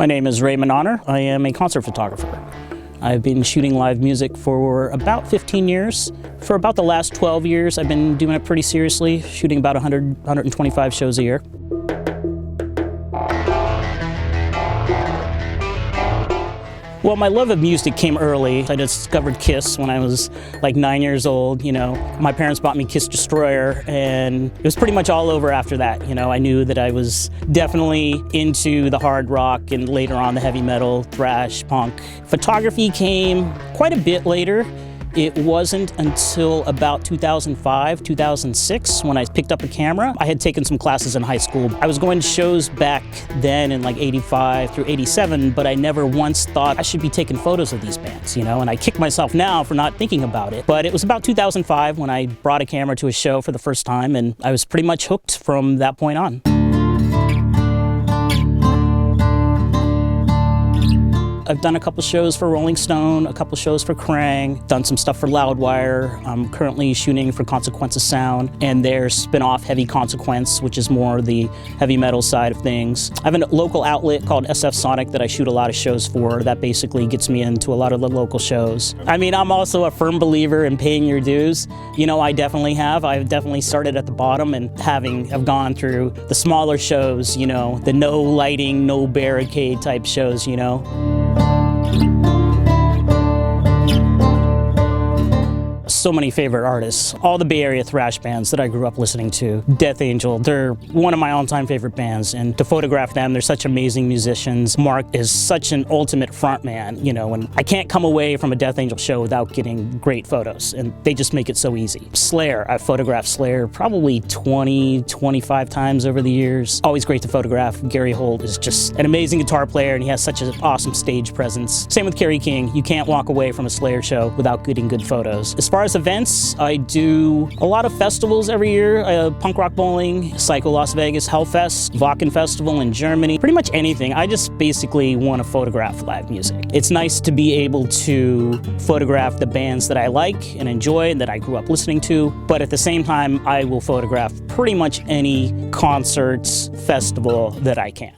My name is Raymond Ahner. I am a concert photographer. I've been shooting live music for about 15 years. For about the last 12 years, I've been doing it pretty seriously, shooting about 125 shows a year. Well, my love of music came early. I discovered Kiss when I was like 9 years old. My parents bought me Kiss Destroyer, and it was pretty much all over after that. I knew that I was definitely into the hard rock and later on the heavy metal, thrash, punk. Photography came quite a bit later. It wasn't until about 2005, 2006 when I picked up a camera. I had taken some classes in high school. I was going to shows back then in like 85 through 87, but I never once thought I should be taking photos of these bands, and I kick myself now for not thinking about it. But it was about 2005 when I brought a camera to a show for the first time, and I was pretty much hooked from that point on. I've done a couple shows for Rolling Stone, a couple shows for Kerrang, done some stuff for Loudwire. I'm currently shooting for Consequence of Sound and their spin-off Heavy Consequence, which is more the heavy metal side of things. I have a local outlet called SF Sonic that I shoot a lot of shows for. That basically gets me into a lot of the local shows. I'm also a firm believer in paying your dues. I definitely have. I've definitely started at the bottom and have gone through the smaller shows, the no lighting, no barricade type shows, So many favorite artists, all the Bay Area thrash bands that I grew up listening to. Death Angel, they're one of my all-time favorite bands, and to photograph them, they're such amazing musicians. Mark is such an ultimate frontman, and I can't come away from a Death Angel show without getting great photos, and they just make it so easy. Slayer, I've photographed Slayer probably 20, 25 times over the years. Always great to photograph. Gary Holt is just an amazing guitar player, and he has such an awesome stage presence. Same with Kerry King. You can't walk away from a Slayer show without getting good photos. As far as events, I do a lot of festivals every year. Punk Rock Bowling, Psycho Las Vegas, Hellfest, Wacken Festival in Germany, pretty much anything. I just basically want to photograph live music. It's nice to be able to photograph the bands that I like and enjoy and that I grew up listening to, but at the same time, I will photograph pretty much any concerts, festival that I can.